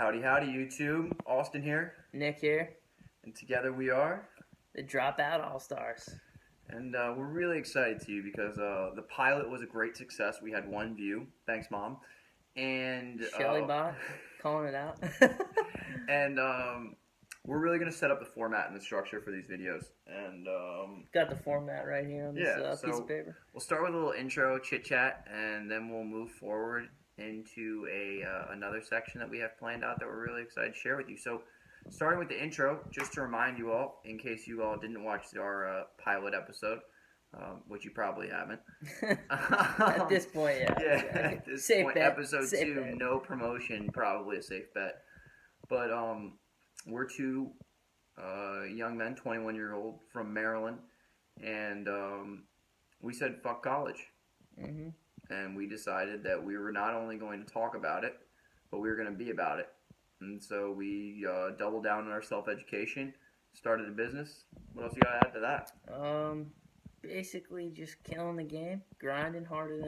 Howdy, howdy, YouTube. Austin here, Nick here, and together we are. the Dropout All-Stars. And we're really excited to you because the pilot was a great success. We had 1 view. Thanks, Mom. And Shelly Bot, calling it out. and we're really going to set up the format and the structure for these videos. And Got the format right here on this piece of paper. We'll start with a little intro, chit-chat, and then we'll move forward into another section that we have planned out that we're really excited to share with you. So, starting with the intro, just to remind you all, in case you all didn't watch our pilot episode, which you probably haven't. At this point, yeah. Yeah, at this safe point, bet. episode Safe 2, bet. no promotion, probably a safe bet. But we're 2 young men, 21-year-old from Maryland, and we said fuck college. Mm-hmm. And we decided that we were not only going to talk about it, but we were going to be about it. And so we doubled down on our self-education, started a business. What else you got to add to that? Basically just killing the game, grinding harder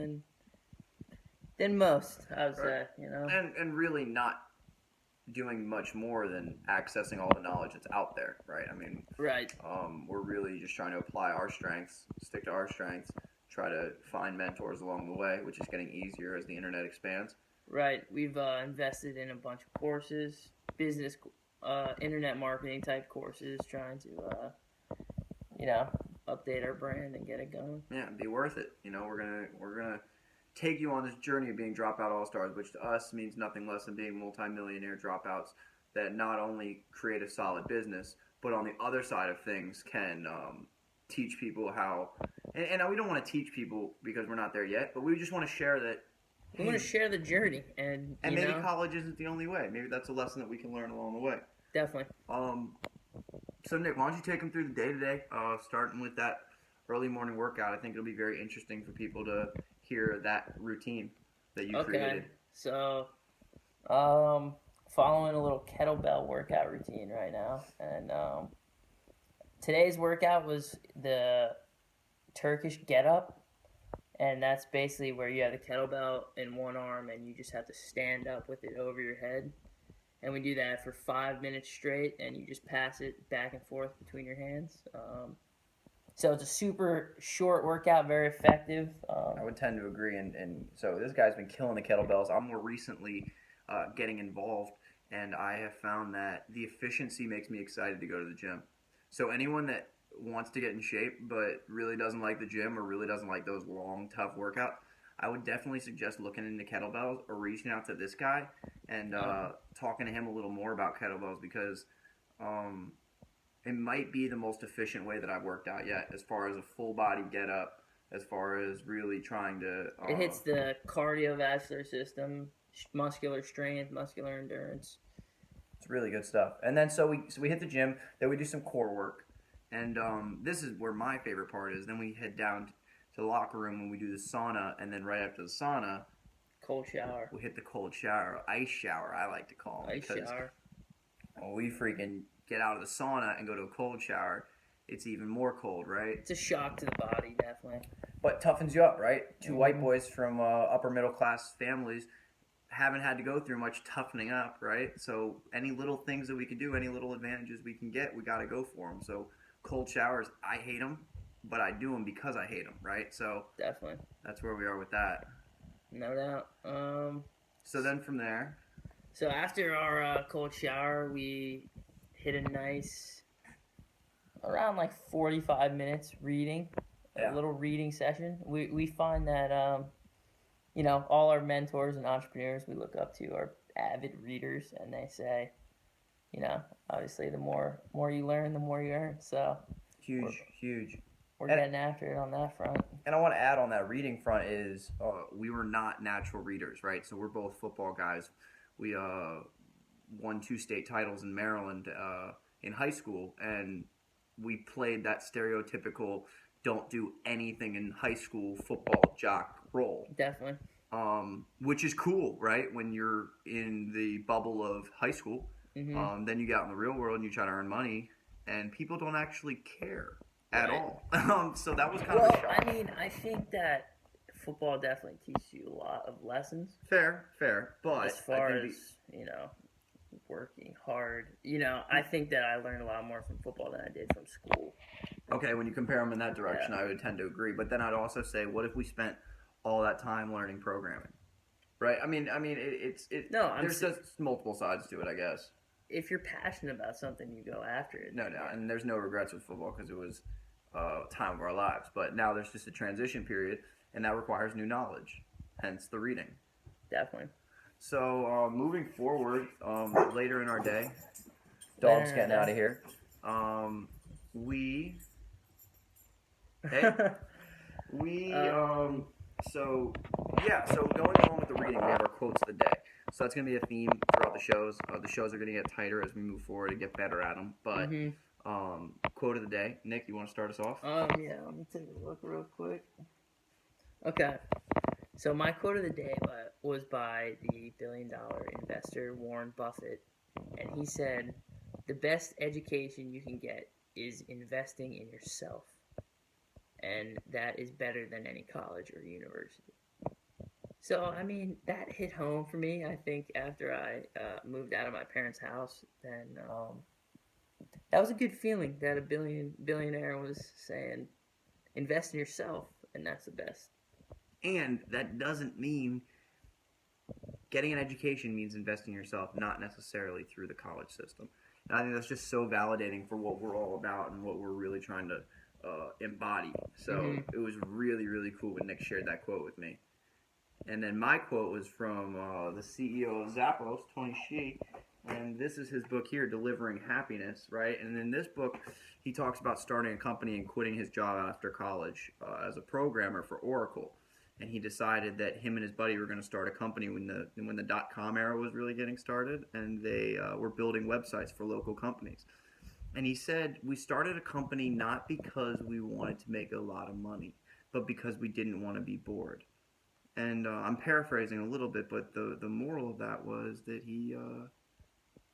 than most, I would say, you know. And really not doing much more than accessing all the knowledge that's out there, right? I mean, right. We're really just trying to apply our strengths, stick to our strengths, try to find mentors along the way, which is getting easier as the internet expands. Right. We've invested in a bunch of courses, business, internet marketing type courses, trying to, update our brand and get it going. Yeah, be worth it. You know, we're gonna take you on this journey of being Dropout All-Stars, which to us means nothing less than being multimillionaire dropouts that not only create a solid business, but on the other side of things can teach people how. And we don't want to teach people because we're not there yet, but we just want to share that. We want to share the journey, and maybe college isn't the only way. Maybe that's a lesson that we can learn along the way. Definitely. So Nick, why don't you take them through the day-to-day, starting with that early morning workout. I think it'll be very interesting for people to hear that routine that you created. So, following a little kettlebell workout routine right now, and today's workout was the Turkish get-up, and that's basically where you have the kettlebell in one arm and you just have to stand up with it over your head. And we do that for 5 minutes straight, and you just pass it back and forth between your hands. So it's a super short workout, very effective. I would tend to agree, and so this guy's been killing the kettlebells. I'm more recently getting involved, and I have found that the efficiency makes me excited to go to the gym. So anyone that wants to get in shape but really doesn't like the gym or really doesn't like those long, tough workouts, I would definitely suggest looking into kettlebells or reaching out to this guy and talking to him a little more about kettlebells because it might be the most efficient way that I've worked out yet as far as a full body get up, as far as really trying to... it hits the cardiovascular system, muscular strength, muscular endurance. It's really good stuff. And then so we hit the gym, then we do some core work. And this is where my favorite part is. Then we head down to the locker room when we do the sauna, and then right after the sauna, cold shower. We hit the cold shower, ice shower, I like to call it. Ice shower. When we freaking get out of the sauna and go to a cold shower, it's even more cold, right? It's a shock to the body, definitely. But toughens you up, right? 2 white boys from upper middle class families haven't had to go through much toughening up, right? So any little things that we can do, any little advantages we can get, we got to go for them. So cold showers, I hate them, but I do them because I hate them, right? So definitely, that's where we are with that. No doubt. So then from there, so after our cold shower, we hit a nice around like 45 minutes reading, a little reading session. We find that all our mentors and entrepreneurs we look up to are avid readers, and they say, obviously the more you learn, the more you earn. So huge. We're getting after it on that front. And I want to add on that reading front is we were not natural readers, right? So we're both football guys. We won 2 state titles in Maryland in high school, and we played that stereotypical don't do anything in high school football jock role. Definitely. Which is cool, right? When you're in the bubble of high school. Mm-hmm. Then you get out in the real world and you try to earn money, and people don't actually care at all. So that was kind of a shock. I mean, I think that football definitely teaches you a lot of lessons. Fair, but as far as working hard. I think that I learned a lot more from football than I did from school. Okay, when you compare them in that direction, I would tend to agree. But then I'd also say, what if we spent all that time learning programming? Right? There's just multiple sides to it, I guess. If you're passionate about something, you go after it. No doubt, and there's no regrets with football because it was time of our lives. But now there's just a transition period, and that requires new knowledge, hence the reading. Definitely. So moving forward, later in our day, dog's getting out of here. So going along with the reading, we have our quotes of the day. So that's going to be a theme throughout the shows. The shows are going to get tighter as we move forward and get better at them. But quote of the day, Nick, you want to start us off? Let me take a look real quick. Okay. So my quote of the day was by the billion-dollar investor Warren Buffett, and he said, "The best education you can get is investing in yourself, and that is better than any college or university." So, that hit home for me. I think after I moved out of my parents' house, then that was a good feeling that a billionaire was saying, invest in yourself, and that's the best. And that doesn't mean getting an education means investing in yourself, not necessarily through the college system. And I think that's just so validating for what we're all about and what we're really trying to embody. So it was really, really cool when Nick shared that quote with me. And then my quote was from the CEO of Zappos, Tony Hsieh, and this is his book here, Delivering Happiness, right? And in this book, he talks about starting a company and quitting his job after college as a programmer for Oracle. And he decided that him and his buddy were going to start a company when the .com era was really getting started, and they were building websites for local companies. And he said, we started a company not because we wanted to make a lot of money, but because we didn't want to be bored. And I'm paraphrasing a little bit, but the moral of that was that he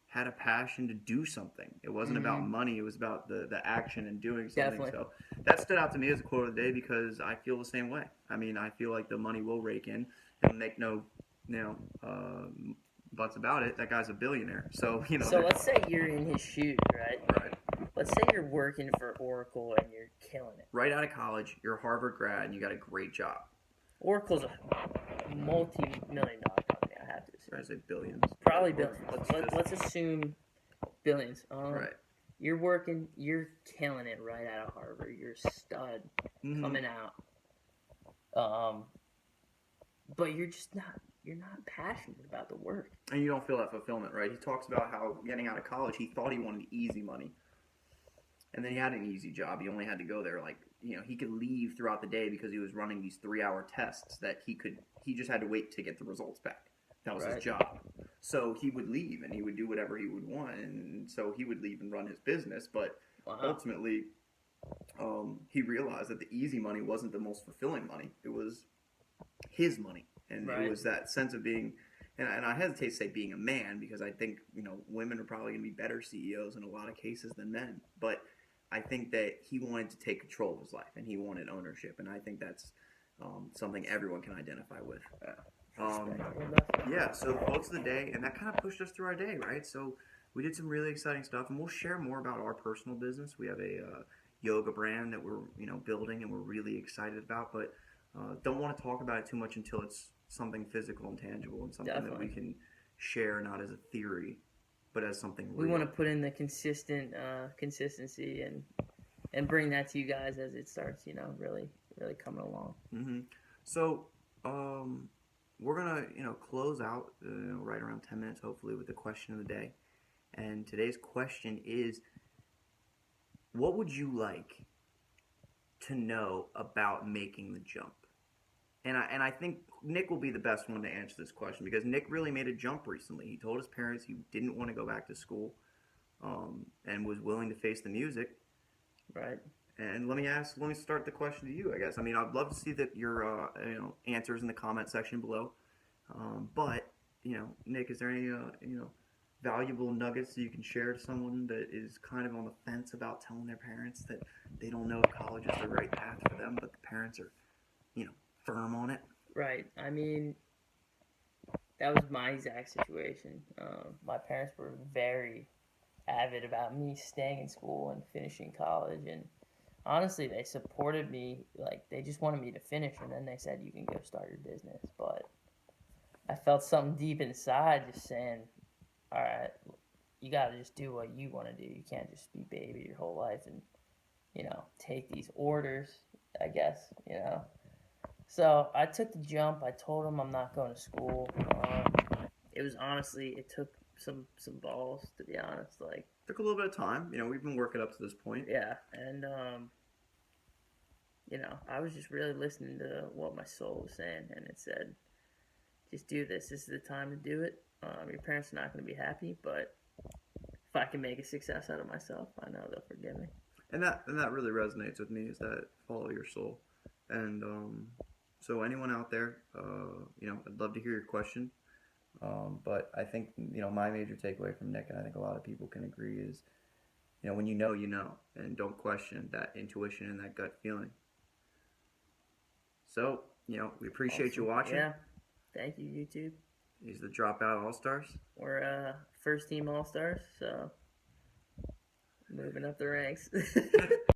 had a passion to do something. It wasn't about money. It was about the action and doing something. Definitely. So that stood out to me as a quote of the day because I feel the same way. I feel like the money will rake in and make no buts about it. That guy's a billionaire. So, So let's say you're in his shoes, right? Right. Let's say you're working for Oracle and you're killing it. Right out of college, you're a Harvard grad and you got a great job. Oracle's a multi-million-dollar company, I have to assume. I say billions. Probably billions. Let's assume billions. Right. You're working, you're killing it right out of Harvard. You're a stud coming out. But you're not passionate about the work. And you don't feel that fulfillment, right? He talks about how getting out of college, he thought he wanted easy money. And then he had an easy job. He only had to go there he could leave throughout the day because he was running these 3-hour tests that he just had to wait to get the results back. That was his job. So he would leave and he would do whatever he would want. And so he would leave and run his business. But ultimately, he realized that the easy money wasn't the most fulfilling money. It was his money. And it was that sense of being, and I hesitate to say being a man because I think, women are probably going to be better CEOs in a lot of cases than men. But I think that he wanted to take control of his life and he wanted ownership. And I think that's something everyone can identify with. So quotes of the day, and that kind of pushed us through our day, right? So we did some really exciting stuff, and we'll share more about our personal business. We have a yoga brand that we're building and we're really excited about, but don't want to talk about it too much until it's something physical and tangible and something that we can share, not as a theory, but as something real. We want to put in the consistency and bring that to you guys as it starts, really coming along. So we're gonna close out right around 10 minutes hopefully with the question of the day. And today's question is, what would you like to know about making the jump? And I think Nick will be the best one to answer this question because Nick really made a jump recently. He told his parents he didn't want to go back to school and was willing to face the music. Right. And let me start the question to you, I guess. I'd love to see your answers in the comment section below. But Nick, is there any valuable nuggets that you can share to someone that is kind of on the fence about telling their parents that they don't know if college is the right path for them, but the parents are, firm on it? Right. that was my exact situation. My parents were very avid about me staying in school and finishing college, and honestly, they supported me. Like they just wanted me to finish, and then they said you can go start your business. But I felt something deep inside just saying, all right, you got to just do what you want to do. You can't just be baby your whole life and take these orders. I guess. So I took the jump. I told him I'm not going to school. It was honestly, it took some balls to be honest. Like Took a little bit of time. We've been working up to this point. yeah, and I was just really listening to what my soul was saying, and it said, just do this. This is the time to do it. Your parents are not going to be happy, but if I can make a success out of myself, I know they'll forgive me. And that really resonates with me, is that follow your soul. And so anyone out there, I'd love to hear your question. But I think my major takeaway from Nick, and I think a lot of people can agree, is when you know, and don't question that intuition and that gut feeling. So we appreciate you Awesome. watching. Yeah. Thank you, YouTube. These are the Dropout All Stars. We're first team All Stars, so moving up the ranks.